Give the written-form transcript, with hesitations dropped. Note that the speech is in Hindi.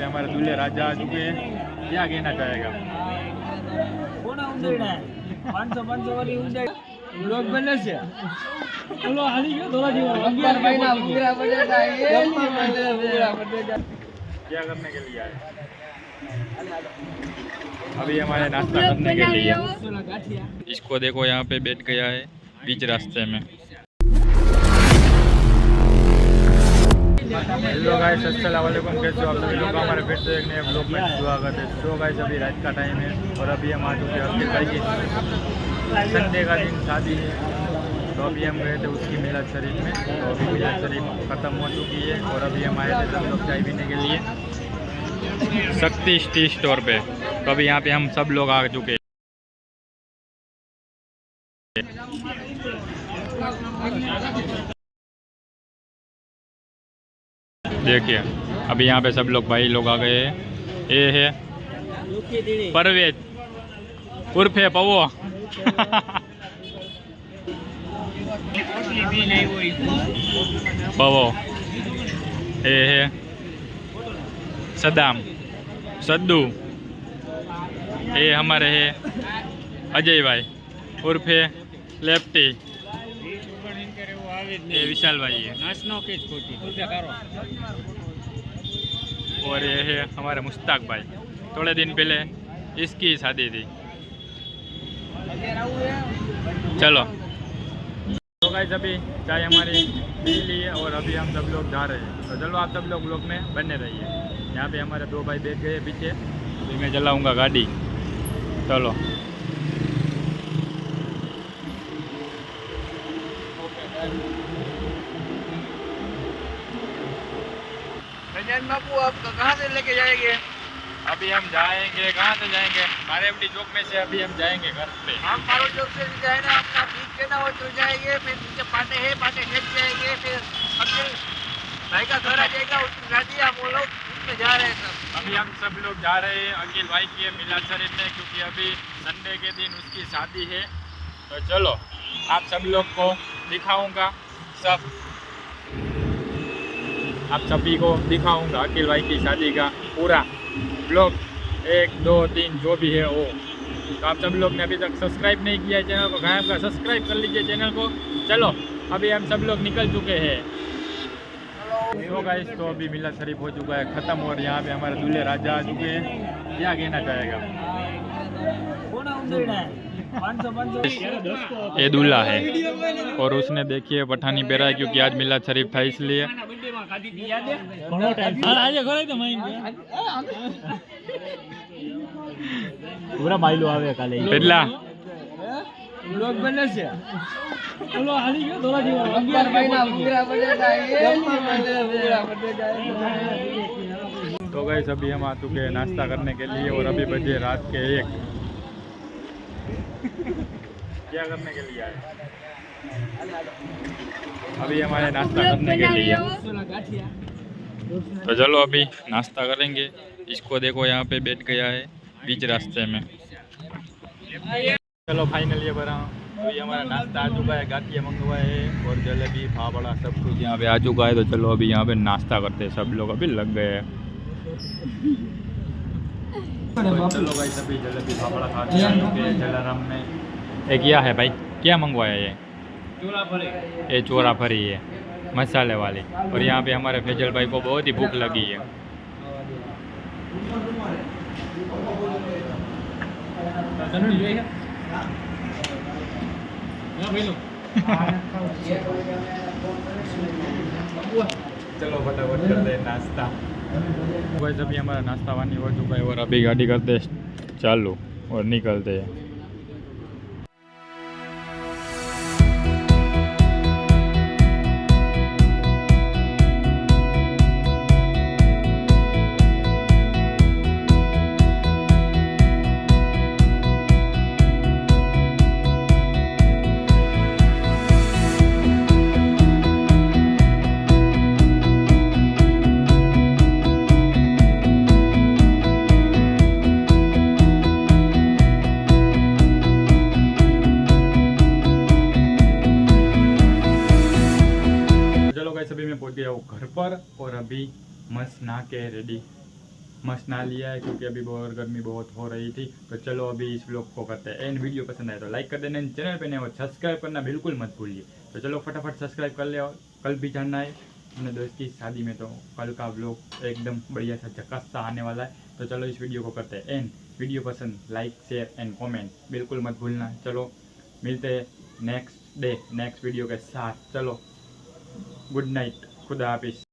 हमारे दूल्हे राजा आ चुके हैं। क्या कहना चाहेगा? लोग बने से क्या करने के लिए आए? अभी हमारे नाश्ता करने के लिए। इसको देखो यहाँ पे बैठ गया है बीच रास्ते में। हेलो गाइस, अस्सलाम वालेकुम। कैसे हो आप सभी लोग? हमारे फिर से एक नए ब्लॉग में स्वागत है। तो गाइस अभी रात का टाइम है और अभी हम आ चुके हैं अपने भाई की संडे का दिन शादी है। तो अभी हम गए थे उसकी मिलाद शरीफ में। तो अभी मिलाद शरीफ ख़त्म हो चुकी है और अभी हम आए थे सब लोग चाय पीने के लिए शक्ति टी स्टोर पे। तो अभी यहाँ पे हम सब लोग आ चुके हैं। देखिए अभी यहाँ पे सब लोग भाई लोग आ गए हैं। ये है परवेज उर्फे पवो। पवो। ये है सदाम सद्दू। ये हमारे है अजय भाई उर्फे लेफ्टी। ये विशाल भाई है। और ये है हमारे मुश्ताक भाई। थोड़े दिन पहले इसकी शादी थी। चलो तो गाइस अभी चाय हमारी पी ली है और अभी हम सब लोग जा रहे हैं। तो चलो आप सब लोग ब्लॉग में बने रहिए। यहाँ पे हमारे दो भाई बैठ गए पीछे। अभी मैं चलाऊँगा गाड़ी। चलो बाबू आप कहाँ से लेके जाएंगे? अभी हम जाएंगे, कहाँ से जाएंगे? मारेवडी चौक में से अभी हम जाएंगे घर पे। हम मारो चौक से जाए ना, अपना बीच लेना हो तो जाएंगे, फिर नीचे पाटे है, पाटे खेत जाएंगे, फिर अपने भाई का घर आ जाएगा, उसकी गाड़ी आप वो लोग उसमें जा रहे हैं सब। अभी हम सब लोग जा रहे हैं अखिल भाई की मिलाद शरीफ में, क्योंकि अभी संडे के दिन उसकी शादी है। तो चलो आप सब लोग को दिखाऊंगा सब, आप सभी को दिखाऊंगा अखिल भाई की शादी का पूरा ब्लॉग 1 2 3 जो भी है वो। तो आप सब लोग ने अभी तक सब्सक्राइब नहीं किया है चैनल को, गायब का सब्सक्राइब कर लीजिए चैनल को। चलो अभी हम सब लोग निकल चुके हैं। तो गाइस तो अभी मिलाद शरीफ हो चुका है ख़त्म और यहाँ पे हमारे दूल्हे राजा आ चुके हैं। क्या कहना चाहेगा? ये दूल्हा है और उसने देखिए पठानी पहरा है, क्योंकि आज मिलाद शरीफ था इसलिए। पूरा माइलो आवे काले पेटला लोग बने से तो गाइस अभी हम आ चुके हैं नाश्ता करने के लिए और अभी बजे रात के 1। क्या करने के लिए आए? अभी हमारे नाश्ता करने के लिए। तो चलो अभी नाश्ता करेंगे। इसको देखो यहाँ पे बैठ गया है बीच रास्ते में। चलो फाइनल ये बना। अभी हमारा नाश्ता आ चुका है, गाठिया मंगवाए है और जलेबी फाफड़ा सब कुछ यहाँ पे आ चुका है। तो चलो अभी यहाँ पे नाश्ता करते हैं। सब लोग अभी लग गए हैं। तो चलो भाई सभी जलेबी फाफड़ा खाते हैं जलाराम में। ये क्या है भाई? क्या मंगवाया ये? ये चोरा फरी है मसाले वाली। और यहाँ पे हमारे फैजल भाई को बहुत ही भूख लगी है। चलो फटाफट करते हैं नाश्ता। वैसे अभी हमारा नाश्ता पानी हो चुका है और अभी गाड़ी करते चालू और निकलते हैं। अभी मैं पहुंच गया हूँ घर पर और अभी मस्त नहा के रेडी मस्त नहा लिया है क्योंकि अभी बहुत गर्मी बहुत हो रही थी। तो चलो अभी इस व्लॉग को करते हैं एंड। वीडियो पसंद आए तो लाइक कर देना, चैनल पे नए हो सब्सक्राइब करना बिल्कुल मत भूलिए। तो चलो फटाफट सब्सक्राइब कर ले। और कल भी जानना है अपने दोस्त की शादी में, तो कल का व्लॉग एकदम बढ़िया सा झकास सा आने वाला है। तो चलो इस वीडियो को करते हैं एंड। वीडियो पसंद लाइक शेयर एंड कॉमेंट बिल्कुल मत भूलना। चलो मिलते हैं नेक्स्ट डे नेक्स्ट वीडियो के साथ। चलो गुड नाइट, खुदा हाफिज।